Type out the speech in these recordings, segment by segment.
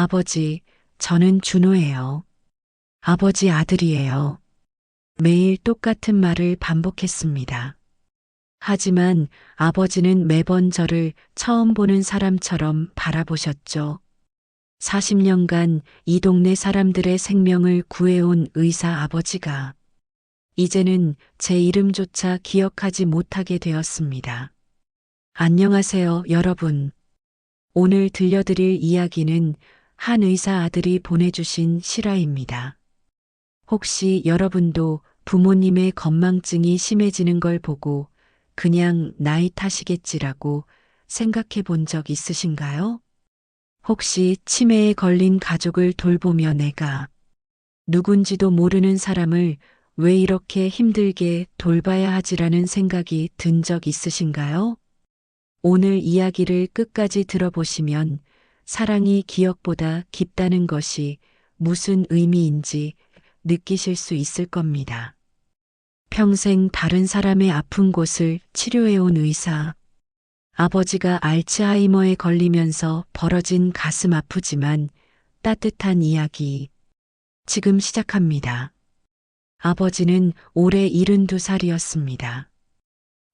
아버지, 저는 준호예요. 아버지 아들이에요. 매일 똑같은 말을 반복했습니다. 하지만 아버지는 매번 저를 처음 보는 사람처럼 바라보셨죠. 40년간 이 동네 사람들의 생명을 구해온 의사 아버지가 이제는 제 이름조차 기억하지 못하게 되었습니다. 안녕하세요, 여러분. 오늘 들려드릴 이야기는 한 의사 아들이 보내주신 실화입니다. 혹시 여러분도 부모님의 건망증이 심해지는 걸 보고 그냥 나이 탓이겠지라고 생각해 본 적 있으신가요? 혹시 치매에 걸린 가족을 돌보며 내가 누군지도 모르는 사람을 왜 이렇게 힘들게 돌봐야 하지라는 생각이 든 적 있으신가요? 오늘 이야기를 끝까지 들어보시면 사랑이 기억보다 깊다는 것이 무슨 의미인지 느끼실 수 있을 겁니다. 평생 다른 사람의 아픈 곳을 치료해온 의사. 아버지가 알츠하이머에 걸리면서 벌어진 가슴 아프지만 따뜻한 이야기. 지금 시작합니다. 아버지는 올해 72살이었습니다.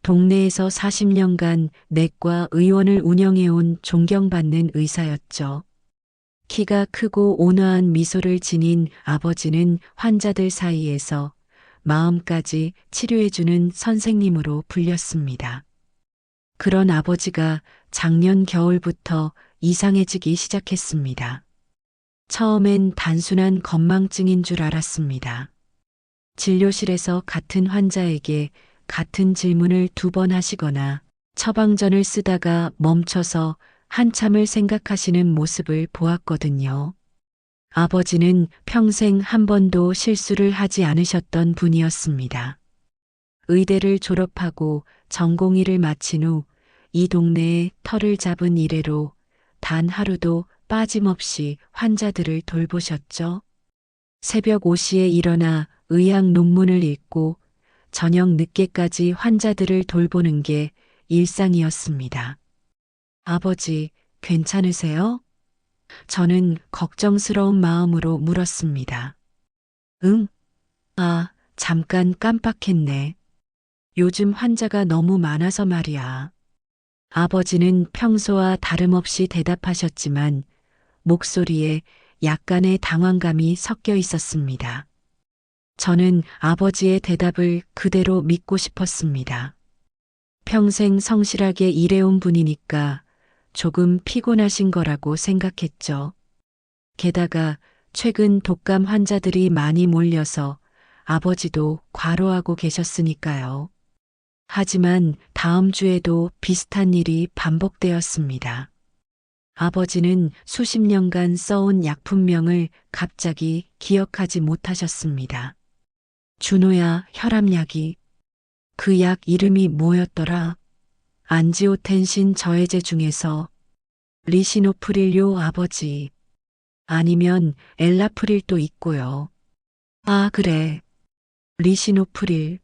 동네에서 40년간 내과 의원을 운영해온 존경받는 의사였죠. 키가 크고 온화한 미소를 지닌 아버지는 환자들 사이에서 마음까지 치료해주는 선생님으로 불렸습니다. 그런 아버지가 작년 겨울부터 이상해지기 시작했습니다. 처음엔 단순한 건망증인 줄 알았습니다. 진료실에서 같은 환자에게 같은 질문을 2번 하시거나 처방전을 쓰다가 멈춰서 한참을 생각하시는 모습을 보았거든요. 아버지는 평생 한 번도 실수를 하지 않으셨던 분이었습니다. 의대를 졸업하고 전공의를 마친 후 이 동네에 터를 잡은 이래로 단 하루도 빠짐없이 환자들을 돌보셨죠. 새벽 5시에 일어나 의학 논문을 읽고 저녁 늦게까지 환자들을 돌보는 게 일상이었습니다. 아버지, 괜찮으세요? 저는 걱정스러운 마음으로 물었습니다. 응? 아, 잠깐 깜빡했네. 요즘 환자가 너무 많아서 말이야. 아버지는 평소와 다름없이 대답하셨지만 목소리에 약간의 당황감이 섞여 있었습니다. 저는 아버지의 대답을 그대로 믿고 싶었습니다. 평생 성실하게 일해온 분이니까 조금 피곤하신 거라고 생각했죠. 게다가 최근 독감 환자들이 많이 몰려서 아버지도 과로하고 계셨으니까요. 하지만 다음 주에도 비슷한 일이 반복되었습니다. 아버지는 수십 년간 써온 약품명을 갑자기 기억하지 못하셨습니다. 준호야, 혈압약이. 그 약 이름이 뭐였더라? 안지오텐신 저해제 중에서 리시노프릴요, 아버지. 아니면 엘라프릴도 있고요. 아, 그래. 리시노프릴.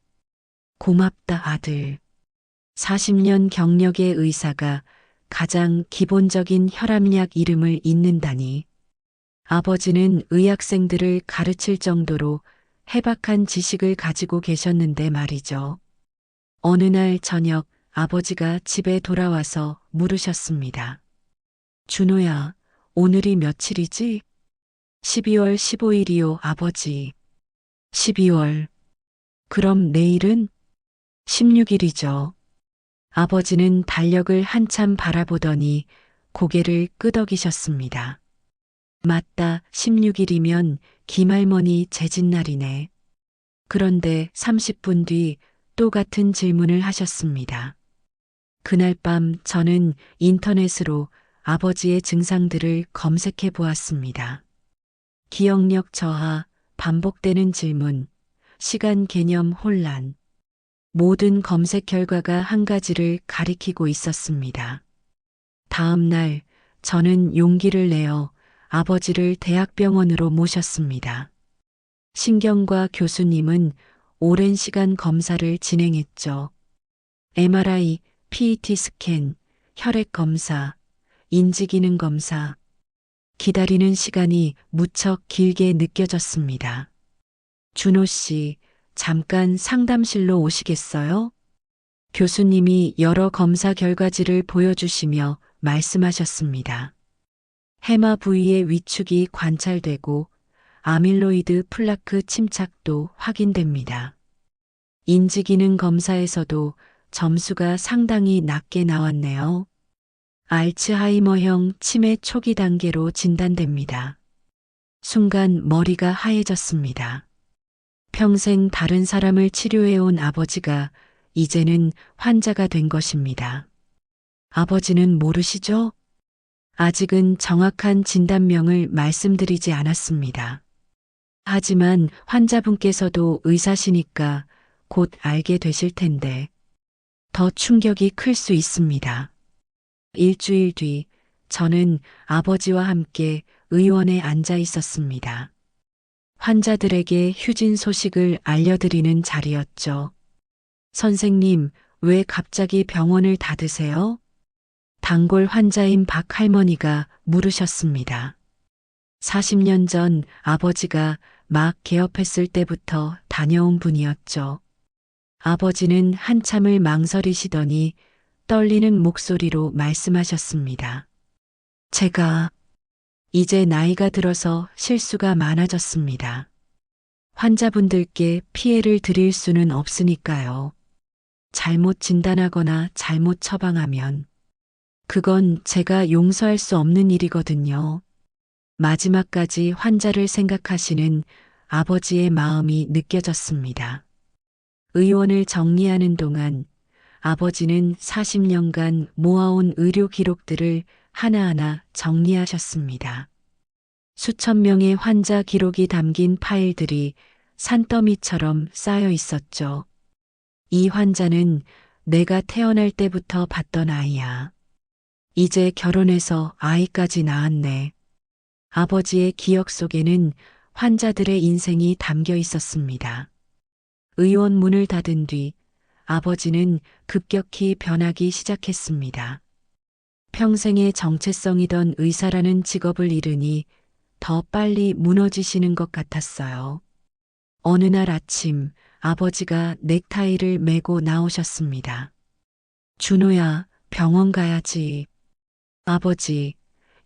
고맙다, 아들. 40년 경력의 의사가 가장 기본적인 혈압약 이름을 잊는다니. 아버지는 의학생들을 가르칠 정도로 해박한 지식을 가지고 계셨는데 말이죠. 어느 날 저녁 아버지가 집에 돌아와서 물으셨습니다. 준호야, 오늘이 며칠이지? 12월 15일이요, 아버지. 12월. 그럼 내일은? 16일이죠. 아버지는 달력을 한참 바라보더니 고개를 끄덕이셨습니다. 맞다, 16일이면 김할머니 재진날이네. 그런데 30분 뒤 또 같은 질문을 하셨습니다. 그날 밤 저는 인터넷으로 아버지의 증상들을 검색해 보았습니다. 기억력 저하, 반복되는 질문, 시간 개념 혼란. 모든 검색 결과가 한 가지를 가리키고 있었습니다. 다음 날 저는 용기를 내어 아버지를 대학병원으로 모셨습니다. 신경과 교수님은 오랜 시간 검사를 진행했죠. MRI, PET 스캔, 혈액 검사, 인지기능 검사. 기다리는 시간이 무척 길게 느껴졌습니다. 준호 씨, 잠깐 상담실로 오시겠어요? 교수님이 여러 검사 결과지를 보여주시며 말씀하셨습니다. 해마 부위의 위축이 관찰되고 아밀로이드 플라크 침착도 확인됩니다. 인지기능 검사에서도 점수가 상당히 낮게 나왔네요. 알츠하이머형 치매 초기 단계로 진단됩니다. 순간 머리가 하얘졌습니다. 평생 다른 사람을 치료해온 아버지가 이제는 환자가 된 것입니다. 아버지는 모르시죠? 아직은 정확한 진단명을 말씀드리지 않았습니다. 하지만 환자분께서도 의사시니까 곧 알게 되실 텐데 더 충격이 클 수 있습니다. 일주일 뒤 저는 아버지와 함께 의원에 앉아 있었습니다. 환자들에게 휴진 소식을 알려드리는 자리였죠. 선생님, 왜 갑자기 병원을 닫으세요? 단골 환자인 박 할머니가 물으셨습니다. 40년 전 아버지가 막 개업했을 때부터 다녀온 분이었죠. 아버지는 한참을 망설이시더니 떨리는 목소리로 말씀하셨습니다. 제가 이제 나이가 들어서 실수가 많아졌습니다. 환자분들께 피해를 드릴 수는 없으니까요. 잘못 진단하거나 잘못 처방하면 그건 제가 용서할 수 없는 일이거든요. 마지막까지 환자를 생각하시는 아버지의 마음이 느껴졌습니다. 의원을 정리하는 동안 아버지는 40년간 모아온 의료 기록들을 하나하나 정리하셨습니다. 수천 명의 환자 기록이 담긴 파일들이 산더미처럼 쌓여 있었죠. 이 환자는 내가 태어날 때부터 봤던 아이야. 이제 결혼해서 아이까지 낳았네. 아버지의 기억 속에는 환자들의 인생이 담겨 있었습니다. 의원 문을 닫은 뒤 아버지는 급격히 변하기 시작했습니다. 평생의 정체성이던 의사라는 직업을 잃으니 더 빨리 무너지시는 것 같았어요. 어느 날 아침 아버지가 넥타이를 메고 나오셨습니다. 준호야, 병원 가야지. 아버지,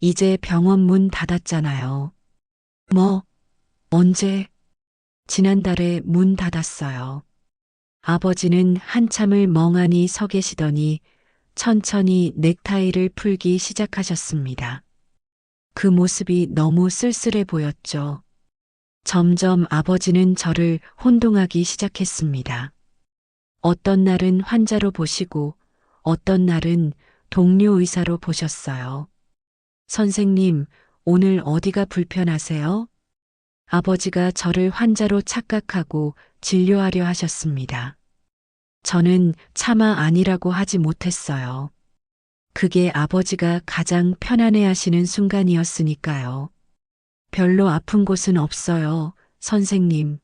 이제 병원 문 닫았잖아요. 뭐? 언제? 지난달에 문 닫았어요. 아버지는 한참을 멍하니 서 계시더니 천천히 넥타이를 풀기 시작하셨습니다. 그 모습이 너무 쓸쓸해 보였죠. 점점 아버지는 저를 혼동하기 시작했습니다. 어떤 날은 환자로 보시고 어떤 날은 동료 의사로 보셨어요. 선생님, 오늘 어디가 불편하세요? 아버지가 저를 환자로 착각하고 진료하려 하셨습니다. 저는 차마 아니라고 하지 못했어요. 그게 아버지가 가장 편안해 하시는 순간이었으니까요. 별로 아픈 곳은 없어요, 선생님.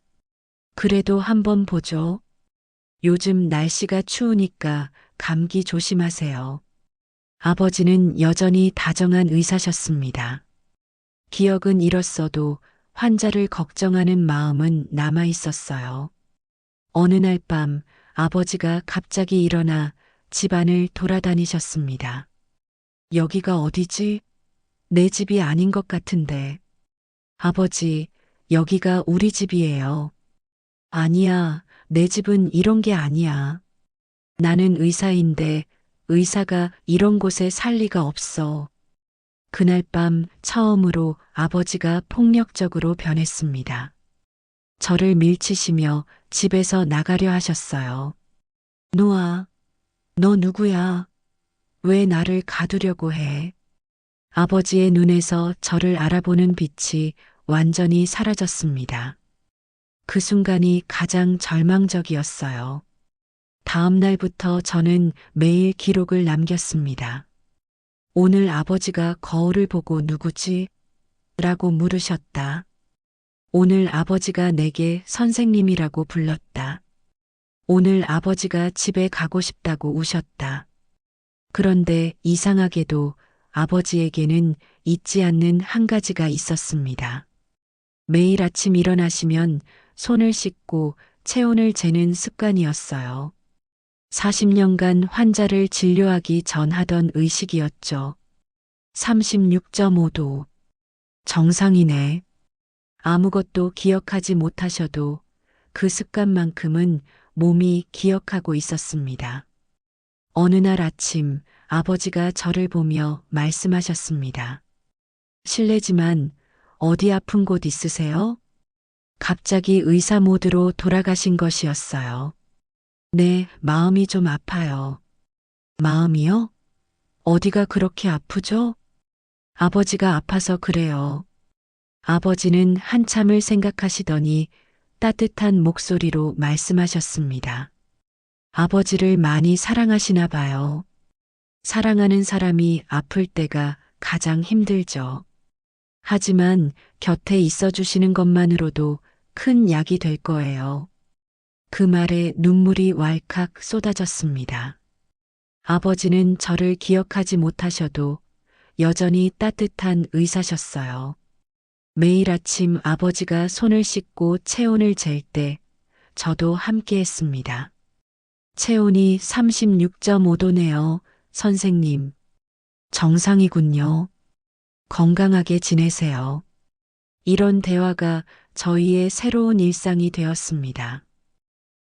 그래도 한번 보죠. 요즘 날씨가 추우니까 감기 조심하세요. 아버지는 여전히 다정한 의사셨습니다. 기억은 잃었어도 환자를 걱정하는 마음은 남아 있었어요. 어느 날 밤 아버지가 갑자기 일어나 집안을 돌아다니셨습니다. 여기가 어디지? 내 집이 아닌 것 같은데. 아버지, 여기가 우리 집이에요. 아니야, 내 집은 이런 게 아니야. 나는 의사인데 의사가 이런 곳에 살 리가 없어. 그날 밤 처음으로 아버지가 폭력적으로 변했습니다. 저를 밀치시며 집에서 나가려 하셨어요. 노아, 너 누구야? 왜 나를 가두려고 해? 아버지의 눈에서 저를 알아보는 빛이 완전히 사라졌습니다. 그 순간이 가장 절망적이었어요. 다음 날부터 저는 매일 기록을 남겼습니다. 오늘 아버지가 거울을 보고 누구지? 라고 물으셨다. 오늘 아버지가 내게 선생님이라고 불렀다. 오늘 아버지가 집에 가고 싶다고 우셨다. 그런데 이상하게도 아버지에게는 잊지 않는 한 가지가 있었습니다. 매일 아침 일어나시면 손을 씻고 체온을 재는 습관이었어요. 40년간 환자를 진료하기 전 하던 의식이었죠. 36.5도. 정상이네. 아무것도 기억하지 못하셔도 그 습관만큼은 몸이 기억하고 있었습니다. 어느 날 아침 아버지가 저를 보며 말씀하셨습니다. 실례지만 어디 아픈 곳 있으세요? 갑자기 의사 모드로 돌아가신 것이었어요. 네, 마음이 좀 아파요. 마음이요? 어디가 그렇게 아프죠? 아버지가 아파서 그래요. 아버지는 한참을 생각하시더니 따뜻한 목소리로 말씀하셨습니다. 아버지를 많이 사랑하시나 봐요. 사랑하는 사람이 아플 때가 가장 힘들죠. 하지만 곁에 있어 주시는 것만으로도 큰 약이 될 거예요. 그 말에 눈물이 왈칵 쏟아졌습니다. 아버지는 저를 기억하지 못하셔도 여전히 따뜻한 의사셨어요. 매일 아침 아버지가 손을 씻고 체온을 잴 때 저도 함께 했습니다. 체온이 36.5도네요, 선생님. 정상이군요. 건강하게 지내세요. 이런 대화가 저희의 새로운 일상이 되었습니다.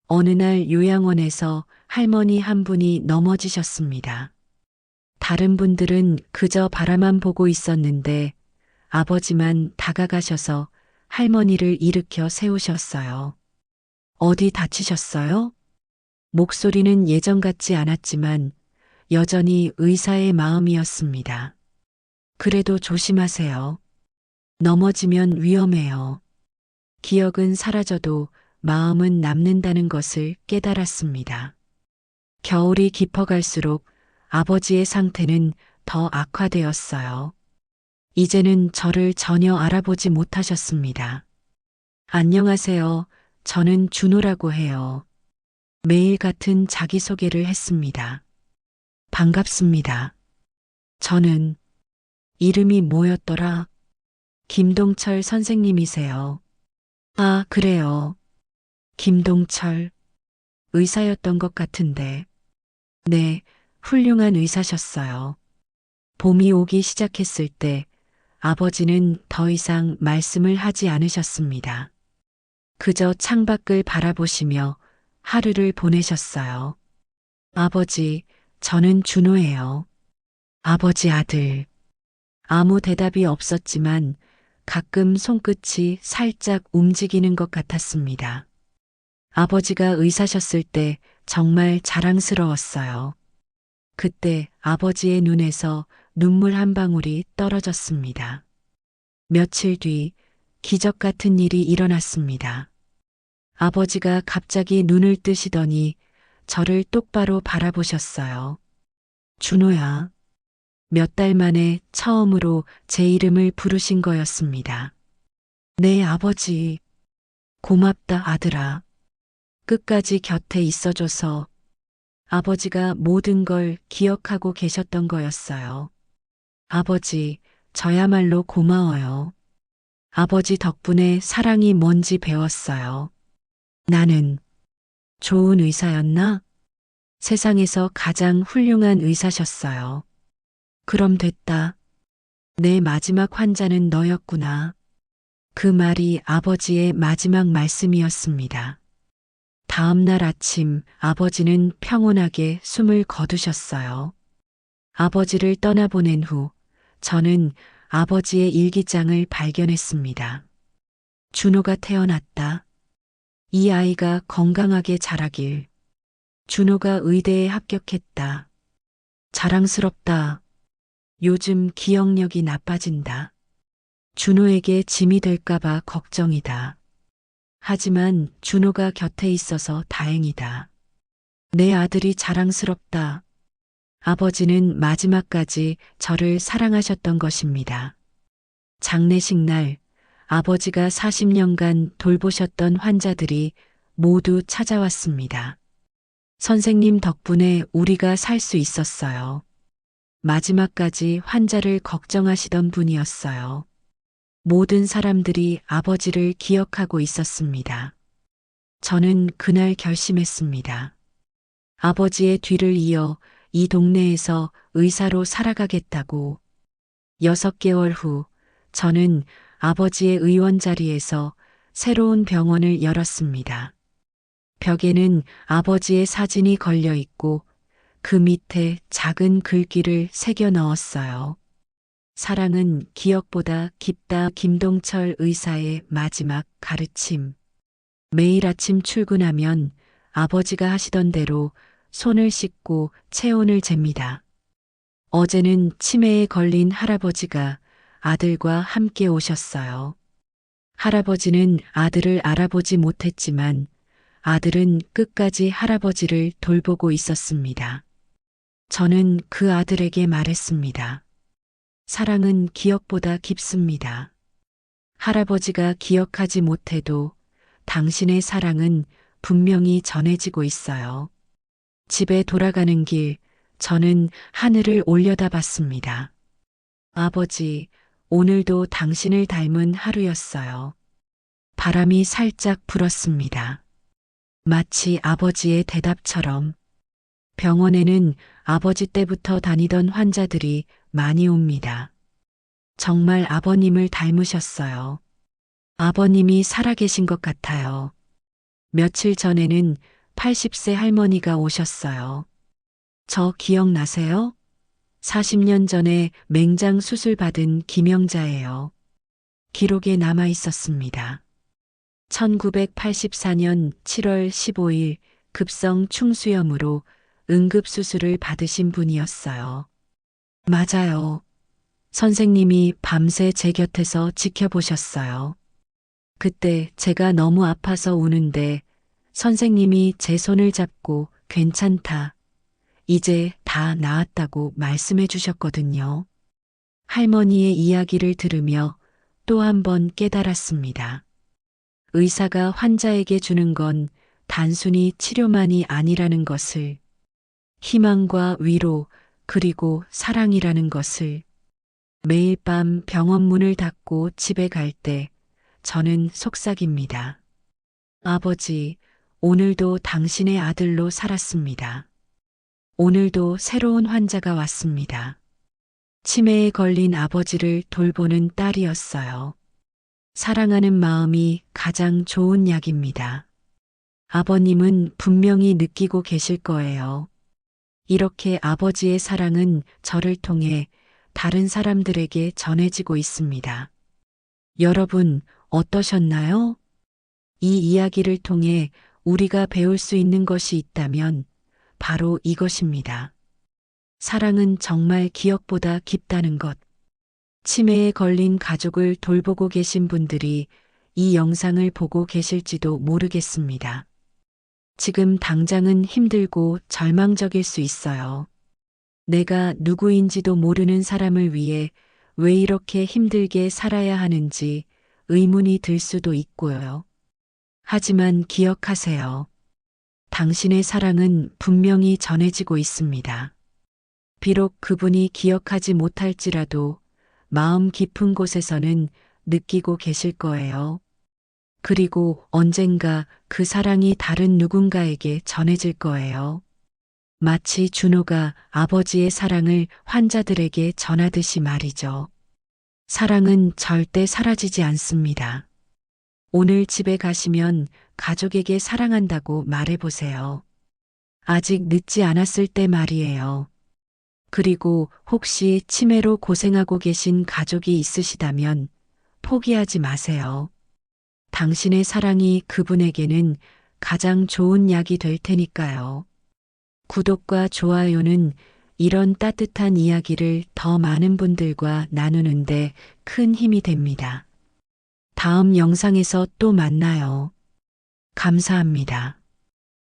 어느 날 요양원에서 할머니 한 분이 넘어지셨습니다. 다른 분들은 그저 바라만 보고 있었는데 아버지만 다가가셔서 할머니를 일으켜 세우셨어요. 어디 다치셨어요? 목소리는 예전 같지 않았지만 여전히 의사의 마음이었습니다. 그래도 조심하세요. 넘어지면 위험해요. 기억은 사라져도 마음은 남는다는 것을 깨달았습니다. 겨울이 깊어갈수록 아버지의 상태는 더 악화되었어요. 이제는 저를 전혀 알아보지 못하셨습니다. 안녕하세요. 저는 준호라고 해요. 매일 같은 자기소개를 했습니다. 반갑습니다. 저는 이름이 뭐였더라? 김동철 선생님이세요. 아, 그래요. 김동철. 의사였던 것 같은데. 네, 훌륭한 의사셨어요. 봄이 오기 시작했을 때 아버지는 더 이상 말씀을 하지 않으셨습니다. 그저 창밖을 바라보시며 하루를 보내셨어요. 아버지, 저는 준호예요. 아버지 아들. 아무 대답이 없었지만 가끔 손끝이 살짝 움직이는 것 같았습니다. 아버지가 의사셨을 때 정말 자랑스러웠어요. 그때 아버지의 눈에서 눈물 한 방울이 떨어졌습니다. 며칠 뒤 기적 같은 일이 일어났습니다. 아버지가 갑자기 눈을 뜨시더니 저를 똑바로 바라보셨어요. 준호야. 몇 달 만에 처음으로 제 이름을 부르신 거였습니다. 네, 아버지. 고맙다, 아들아. 끝까지 곁에 있어줘서 아버지가 모든 걸 기억하고 계셨던 거였어요. 아버지, 저야말로 고마워요. 아버지 덕분에 사랑이 뭔지 배웠어요. 나는 좋은 의사였나? 세상에서 가장 훌륭한 의사셨어요. 그럼 됐다. 내 마지막 환자는 너였구나. 그 말이 아버지의 마지막 말씀이었습니다. 다음 날 아침 아버지는 평온하게 숨을 거두셨어요. 아버지를 떠나보낸 후 저는 아버지의 일기장을 발견했습니다. 준호가 태어났다. 이 아이가 건강하게 자라길. 준호가 의대에 합격했다. 자랑스럽다. 요즘 기억력이 나빠진다. 준호에게 짐이 될까봐 걱정이다. 하지만 준호가 곁에 있어서 다행이다. 내 아들이 자랑스럽다. 아버지는 마지막까지 저를 사랑하셨던 것입니다. 장례식 날 아버지가 40년간 돌보셨던 환자들이 모두 찾아왔습니다. 선생님 덕분에 우리가 살 수 있었어요. 마지막까지 환자를 걱정하시던 분이었어요. 모든 사람들이 아버지를 기억하고 있었습니다. 저는 그날 결심했습니다. 아버지의 뒤를 이어 이 동네에서 의사로 살아가겠다고. 6개월 후 저는 아버지의 의원 자리에서 새로운 병원을 열었습니다. 벽에는 아버지의 사진이 걸려 있고 그 밑에 작은 글귀를 새겨 넣었어요. 사랑은 기억보다 깊다. 김동철 의사의 마지막 가르침. 매일 아침 출근하면 아버지가 하시던 대로 손을 씻고 체온을 잽니다. 어제는 치매에 걸린 할아버지가 아들과 함께 오셨어요. 할아버지는 아들을 알아보지 못했지만 아들은 끝까지 할아버지를 돌보고 있었습니다. 저는 그 아들에게 말했습니다. 사랑은 기억보다 깊습니다. 할아버지가 기억하지 못해도 당신의 사랑은 분명히 전해지고 있어요. 집에 돌아가는 길, 저는 하늘을 올려다봤습니다. 아버지, 오늘도 당신을 닮은 하루였어요. 바람이 살짝 불었습니다. 마치 아버지의 대답처럼. 병원에는 아버지 때부터 다니던 환자들이 많이 옵니다. 정말 아버님을 닮으셨어요. 아버님이 살아계신 것 같아요. 며칠 전에는 80세 할머니가 오셨어요. 저 기억나세요? 40년 전에 맹장 수술 받은 김영자예요. 기록에 남아 있었습니다. 1984년 7월 15일 급성 충수염으로 응급수술을 받으신 분이었어요. 맞아요. 선생님이 밤새 제 곁에서 지켜보셨어요. 그때 제가 너무 아파서 우는데 선생님이 제 손을 잡고 괜찮다. 이제 다 나았다고 말씀해 주셨거든요. 할머니의 이야기를 들으며 또 한 번 깨달았습니다. 의사가 환자에게 주는 건 단순히 치료만이 아니라는 것을, 희망과 위로, 그리고 사랑이라는 것을. 매일 밤 병원 문을 닫고 집에 갈 때 저는 속삭입니다. 아버지, 오늘도 당신의 아들로 살았습니다. 오늘도 새로운 환자가 왔습니다. 치매에 걸린 아버지를 돌보는 딸이었어요. 사랑하는 마음이 가장 좋은 약입니다. 아버님은 분명히 느끼고 계실 거예요. 이렇게 아버지의 사랑은 저를 통해 다른 사람들에게 전해지고 있습니다. 여러분, 어떠셨나요? 이 이야기를 통해 우리가 배울 수 있는 것이 있다면 바로 이것입니다. 사랑은 정말 기억보다 깊다는 것. 치매에 걸린 가족을 돌보고 계신 분들이 이 영상을 보고 계실지도 모르겠습니다. 지금 당장은 힘들고 절망적일 수 있어요. 내가 누구인지도 모르는 사람을 위해 왜 이렇게 힘들게 살아야 하는지 의문이 들 수도 있고요. 하지만 기억하세요. 당신의 사랑은 분명히 전해지고 있습니다. 비록 그분이 기억하지 못할지라도 마음 깊은 곳에서는 느끼고 계실 거예요. 그리고 언젠가 그 사랑이 다른 누군가에게 전해질 거예요. 마치 준호가 아버지의 사랑을 환자들에게 전하듯이 말이죠. 사랑은 절대 사라지지 않습니다. 오늘 집에 가시면 가족에게 사랑한다고 말해보세요. 아직 늦지 않았을 때 말이에요. 그리고 혹시 치매로 고생하고 계신 가족이 있으시다면 포기하지 마세요. 당신의 사랑이 그분에게는 가장 좋은 약이 될 테니까요. 구독과 좋아요는 이런 따뜻한 이야기를 더 많은 분들과 나누는데 큰 힘이 됩니다. 다음 영상에서 또 만나요. 감사합니다.